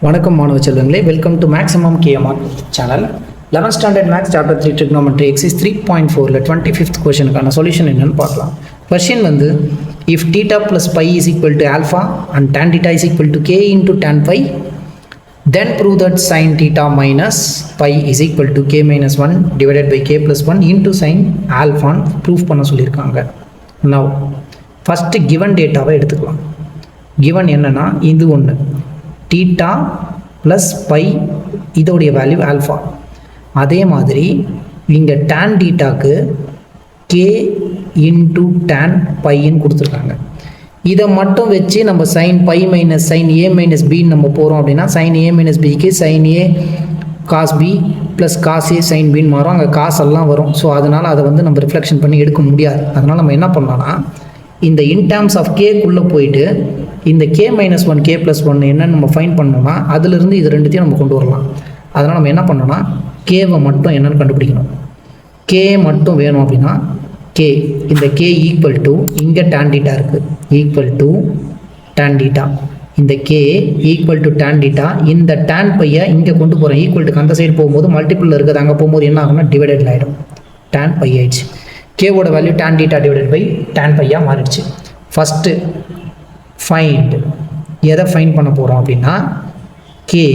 வணக்கம் மாணவ செல்வங்களே, welcome to maximum KMR channel. 11th standard maths chapter 3 trigonometry exercise 3.4ல 25th கொஸ்டினுக்கான சொல்யூஷன் என்னன்னு பார்க்கலாம். கொஸ்டின் வந்து if theta plus pi is equal to alpha and tan theta is equal to k into tan pi, then prove that sin theta minus pi is equal to k minus 1 divided by k plus 1 into sin alpha proof பண்ண சொல்லியிருக்காங்க. Now first given டேட்டாவை எடுத்துக்கலாம். Given என்னன்னா இது ஒன்று theta plus pi, இதோடைய value alpha. அதே மாதிரி இங்கே டேன் தீட்டாக்கு கே இன்டூ டேன் பைன்னு கொடுத்துருக்காங்க. இதை மட்டும் வச்சு நம்ம sin pi minus sin A minus பின்னு நம்ம போகிறோம் அப்படின்னா சைன் ஏ மைனஸ் பிக்கு sin A cos B plus cos A sin பின்னு மாறும். அங்கே காசெல்லாம் வரும். ஸோ அதனால் அதை வந்து நம்ம ரிஃப்ளெக்ஷன் பண்ணி எடுக்க முடியாது. அதனால் நம்ம என்ன பண்ணலாம்னா இந்த இன் டேர்ம்ஸ் ஆஃப் கேக்குள்ளே போயிட்டு இந்த கே மைனஸ் 1 கே ப்ளஸ் 1 என்னன்னு நம்ம ஃபைன் பண்ணோம்னா அதிலிருந்து இது ரெண்டுத்தையும் நம்ம கொண்டு வரலாம். அதனால் நம்ம என்ன பண்ணோம்னா கேவை மட்டும் என்னென்னு கண்டுபிடிக்கணும். கே மட்டும் வேணும் அப்படின்னா கே, இந்த கே ஈக்குவல் டு இங்கே tan theta இருக்குது, ஈக்குவல் டு tan theta. இந்த K equal to tan theta. இந்த tan பையை இங்கே கொண்டு போகிறேன், ஈக்குவல் டுக்கு அந்த சைடு போகும்போது மல்டிபிள் இருக்குது, அங்கே போகும்போது என்ன ஆகும்னா டிவைடட் ஆகிடும், tan பை ஆயிடுச்சு. கேவோட value tan theta divided by tan பையாக மாறிடுச்சு. ஃபஸ்ட்டு ஃபைண்ட் எதை ஃபைண்ட் பண்ண போகிறோம் அப்படின்னா K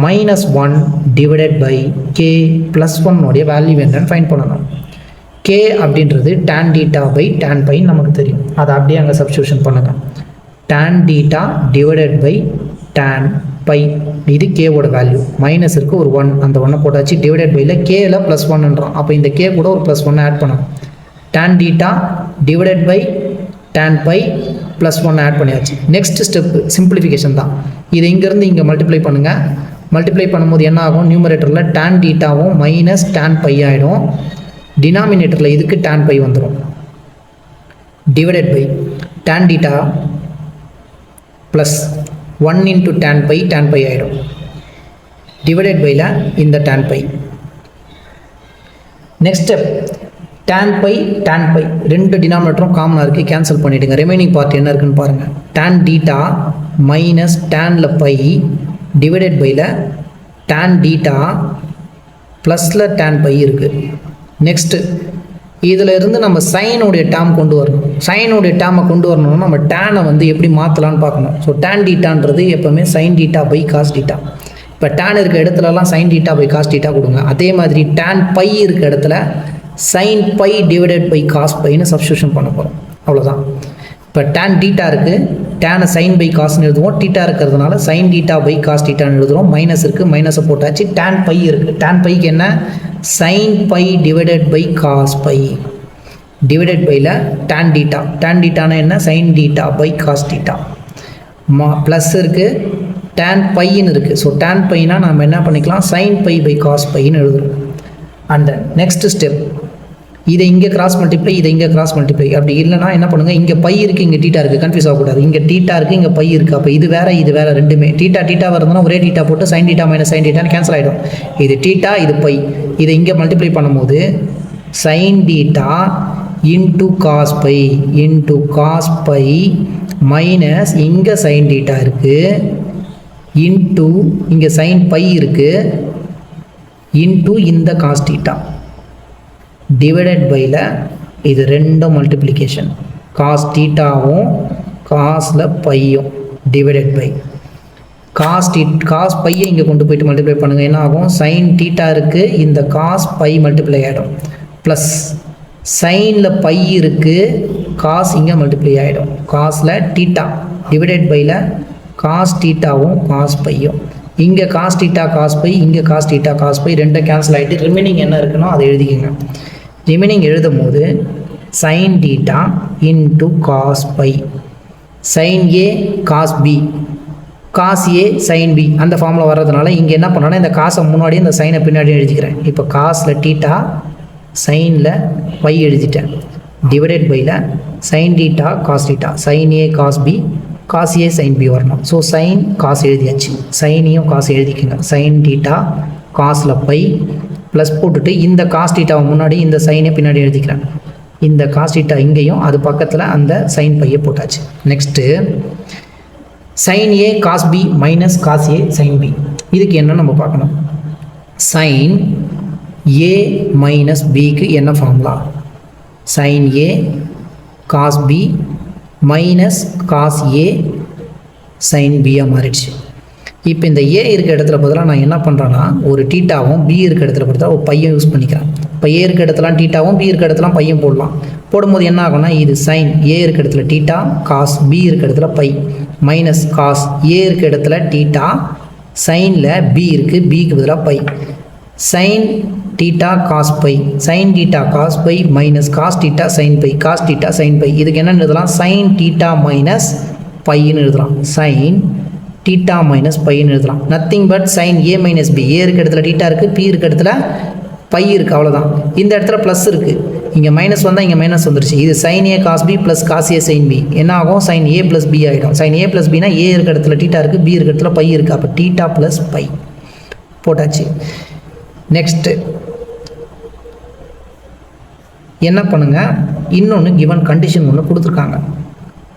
minus 1 divided by K plus 1 value என்னன்னு ஃபைண்ட் பண்ணணும். கே அப்படின்றது tan theta by tan pi நமக்கு தெரியும். அதை அப்படியே அங்கே சப்ஸ்டியூஷன் பண்ணுங்க. tan theta divided by tan pi, இது கேவோட வேல்யூ. மைனஸ் இருக்குது ஒரு 1, அந்த 1 போட்டாச்சு. டிவைடட் பையில் கேல ப்ளஸ் 1ன்றோம். அப்போ இந்த கே கூட ஒரு ப்ளஸ் 1 ஆட் பண்ணணும். tan theta divided by tan pi plus 1 add பண்ணியாச்சு. நெக்ஸ்ட் ஸ்டெப்பு சிம்பிளிஃபிகேஷன் தான். இதை இங்கேருந்து இங்கே மல்டிப்ளை பண்ணுங்கள். மல்டிப்ளை பண்ணும்போது என்ன ஆகும், நியூமரேட்டரில் tan thetaவும் மைனஸ் tan பை ஆகிடும். டினாமினேட்டரில் இதுக்கு tan பை வந்துடும். Divided by tan theta plus 1 into tan pi ஆகிடும். டிவைடட் பையில் இந்த tan pi. Next step tan pi ரெண்டு டினாமினேட்டரும் காமனாக இருக்குது, கேன்சல் பண்ணிவிடுங்க. ரிமைனிங் பார்ட் என்ன இருக்குன்னு பாருங்கள். tan theta மைனஸ் டேனில் பை டிவைடட் பையில் tan theta ப்ளஸில் tan பை இருக்குது. நெக்ஸ்ட்டு இதில் இருந்து நம்ம சைனுடைய டேர்ம் கொண்டு வரணும். சைனுடைய டேர்மை கொண்டு வரணும்னா நம்ம டேனை வந்து எப்படி மாற்றலான்னு பார்க்கணும். ஸோ tan thetaன்றது எப்போவுமே sin theta by cos theta. இப்போ டேன் இருக்க இடத்துலலாம் sin theta by cos theta கொடுங்க. அதே மாதிரி tan பை இருக்க இடத்துல sin pi divided by cos பைன்னு சப்ஸ்டியூஷன் பண்ண போகிறோம். அவ்வளோதான். இப்போ tan theta இருக்குது, டேனை sin பை காஸ்ன்னு எழுதுவோம். தீட்டா இருக்கிறதுனால sin theta பை காஸ் thetaன்னு எழுதுகிறோம். மைனஸ் இருக்குது, மைனஸை போட்டாச்சு. tan பை இருக்குது, tan பைக்கு என்ன sin pi divided by cos pi divided பையில் tan theta. tan thetaனா என்ன sin theta by cos theta. Plus இருக்குது, tan பைன்னு இருக்குது. ஸோ tan பைனா நம்ம என்ன பண்ணிக்கலாம், sin பை பை காஸ் பைன்னு எழுதுகிறோம். அண்ட் நெக்ஸ்ட் ஸ்டெப் இதை இங்கே கிராஸ் மல்டிப்ளை, இதை இங்கே கிராஸ் மல்டிப்ளை. அப்படி இல்லைனா என்ன பண்ணுங்கள், இங்கே பை இருக்குது, இங்கே தீட்டா இருக்குது, கன்ஃபியூஸ் ஆகக்கூடாது. இங்கே தீட்டா இருக்குது, இங்கே பை இருக்குது. அப்போ இது வேறு இது வேறு, ரெண்டுமே தீட்டா வருதுன்னா ஒரே தீட்டா போட்டு sin theta மைனஸ் sin thetaன்னு கேன்சல் ஆகிடும். இது தீட்டா, இது பை. இதை இங்கே மல்டிப்ளை பண்ணும்போது sin theta into cos pi minus இங்கே sin theta இருக்குது இன்டூ இங்கே sin பை இருக்குது இன்டூ இந்த காஸ் theta டிவைடட் பையில் இது ரெண்டும் மல்டிப்ளிகேஷன். காஸ் தீட்டாவும் காஸில் பையும் டிவைடட் பை காஸ் பையை இங்கே கொண்டு போயிட்டு மல்டிப்ளை பண்ணுங்கள். என்ன ஆகும், sin theta இருக்குது, இந்த காஸ் பை மல்டிப்ளை ஆகிடும். ப்ளஸ் சைனில் பை இருக்குது, காஸ் இங்கே மல்டிப்ளை ஆகிடும். காஸில் தீட்டா டிவைடட் பையில் காஸ் தீட்டாவும் காஸ் பையும். இங்கே காஸ் theta காஸ் பை, இங்கே காஸ் theta காஸ் பை, ரெண்டும் கேன்சல் ஆகிட்டு ரிமைனிங் என்ன இருக்குன்னா அதை எழுதிக்கங்க. ரிமைனிங் எழுதும் போது sin theta into cos pi, sin A cos B, cos A sin B, அந்த ஃபார்மில் வர்றதுனால இங்கே என்ன பண்ணோன்னா இந்த காசை முன்னாடியே இந்த சைனை பின்னாடியே எழுதிக்கிறேன். இப்போ காஸில் தீட்டா, சைனில் பை எழுதிட்டேன். டிவைடட் பையில் sin theta காஸ் theta, sin A cos B, cos A sin B வரணும். ஸோ சைன் காசு எழுதியாச்சு, சைனையும் காசு எழுதிக்கோங்க. sin theta காஸில் பை ப்ளஸ் போட்டுட்டு இந்த காஸ் தீட்டாவை முன்னாடி இந்த சைனை பின்னாடி எழுதிக்கிறேன். இந்த காஸ் தீட்டா இங்கேயும் அது பக்கத்தில் அந்த சைன் பையை போட்டாச்சு. Next sin A cos B minus cos A sin B. இதுக்கு என்ன நம்ம பார்க்கணும்? sin A மைனஸ் Bக்கு என்ன formula? sin A cos B minus cos A sin B மாறிடுச்சு. இப்போ இந்த A இருக்க இடத்துல பதிலாக நான் என்ன பண்ணுறேன்னா ஒரு டீட்டாவும் B இருக்க இடத்துல பார்த்தா ஒரு பையன் யூஸ் பண்ணிக்கிறேன். இப்போ A இருக்க இடத்துல டீட்டாவும் B இருக்க இடத்துல பையன் போடலாம். போடும்போது என்ன ஆகும்னா இது சைன் A இருக்க இடத்துல டீட்டா, காஸ் B இருக்க இடத்துல பை, மைனஸ் காஸ் A இருக்க இடத்துல டீட்டா, சைனில் B இருக்குது, Bக்கு பதிலாக pi, sine theta cos pi, sine theta cos pi minus cos theta sine pi, cos theta sine pi. இதுக்கு என்னென்னு எழுதலாம்? சைன் டீட்டா மைனஸ் பைன்னு எழுதலாம். சைன் டீட்டா மைனஸ் பைன்னு எழுதலாம். Nothing but sign A minus B. A இருக்க இடத்துல theta இருக்குது, P இருக்க இடத்துல பை இருக்குது, அவ்வளோதான். இந்த இடத்துல ப்ளஸ் இருக்குது, இங்கே மைனஸ் வந்தால் இங்கே மைனஸ் வந்துருச்சு. இது sine A cos B plus cos A sine B என்ன ஆகும்? சைன் A ப்ளஸ் B ஆகிடும். சைன் A ப்ளஸ் Bனா A இருக்க இடத்துல டீட்டா இருக்குது, B இருக்க இடத்துல பை இருக்குது, அப்போ டீட்டா ப்ளஸ் பை போட்டாச்சு. நெக்ஸ்ட்டு என்ன பண்ணுங்கள்? இன்னொன்று கிவன் கண்டிஷன் ஒன்று கொடுத்துருக்காங்க.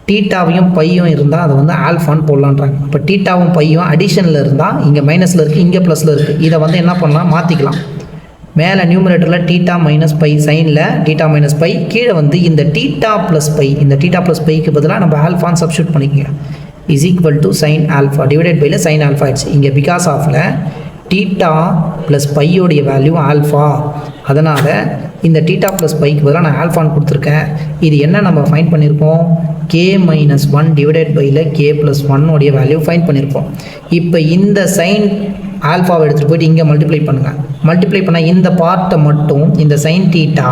டீட்டாவையும் பையும் இருந்தால் அதை வந்து ஆல்ஃபான்னு போடலான்றாங்க. இப்போ டீட்டாவும் பையும் அடிஷனில் இருந்தால் இங்கே மைனஸில் இருக்குது, இங்கே ப்ளஸில் இருக்குது. இதை வந்து என்ன பண்ணலாம்? மாற்றிக்கலாம். மேலே நியூமரேட்டரில் டீட்டா மைனஸ் பை, சைனில் டீட்டா மைனஸ் பை, கீழே வந்து இந்த டீட்டா ப்ளஸ் பை, இந்த டீட்டா ப்ளஸ் பைக்கு பதிலாக நம்ம ஆல்ஃபான்னு சப்ஸ்டியூட் பண்ணிக்கோங்க. Is equal to sin alpha divided பையில் சைன் ஆல்ஃபா ஆயிடுச்சு. இங்கே பிகாஸ் ஆஃபில் டீட்டா ப்ளஸ் பையோடைய வேல்யூ ஆல்ஃபா, அதனால் இந்த டீட்டா ப்ளஸ் பைக்கு பதிலாக நான் ஆல்ஃபான்னு கொடுத்துருக்கேன். இது என்ன நம்ம ஃபைண்ட் பண்ணியிருக்கோம்? கே மைனஸ் 1 டிவைடட் பையில் கே ப்ளஸ் 1 வேல்யூ ஃபைண்ட் பண்ணியிருக்கோம். இப்போ இந்த சைன் ஆல்ஃபாவை எடுத்துகிட்டு போயிட்டு இங்கே மல்டிப்ளை பண்ணுங்கள். மல்டிப்ளை பண்ணால் இந்த பார்ட்டை மட்டும் இந்த சைன் டீட்டா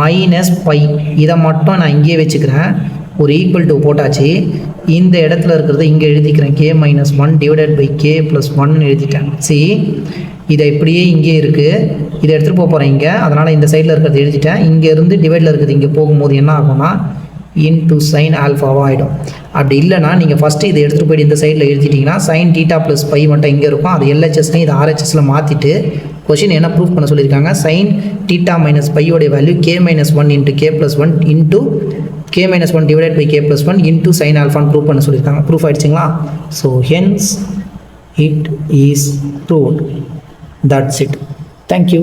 மைனஸ் பை இதை மட்டும் நான் இங்கேயே வச்சுக்கிறேன். ஒரு ஈக்குவல் டு போட்டாச்சு. இந்த இடத்துல இருக்கிறத இங்கே எழுதிக்கிறேன். K minus 1 divided by K plus 1 எழுதிட்டேன். சி இதை இப்படியே இங்கே இருக்குது, இதை எடுத்துகிட்டு போக போகிறேன் இங்கே, அதனால் இந்த சைடில் இருக்கிறத எழுதிட்டேன். இங்கேருந்து டிவைடில் இருக்கிறது இங்கே போகும்போது என்ன ஆகும்னா இன்டூ சைன் ஆல்ஃபாவாக ஆகிடும். அப்படி இல்லைனா நீங்கள் ஃபஸ்ட்டு இதை எடுத்துகிட்டு போய்ட்டு இந்த சைடில் எழுதிட்டிங்கன்னா சைன் டீட்டா ப்ளஸ் பை மட்டும் இங்கே இருக்கும். அது எல்ஹெச்எஸ்லையும் இது ஆர்ஹெச்எஸில் மாற்றிட்டு கொஷின் என்ன ப்ரூஃப் பண்ண சொல்லியிருக்காங்க? சைன் டீட்டா மைனஸ் பையோடைய value K minus 1 into K plus 1 into K minus 1 divided by K plus 1 into sin ஆல்ஃபான்னு ப்ரூஃப் பண்ண சொல்லியிருக்காங்க. ப்ரூஃப் ஆகிடுச்சிங்களா? So hence it is proved. That's it. Thank you.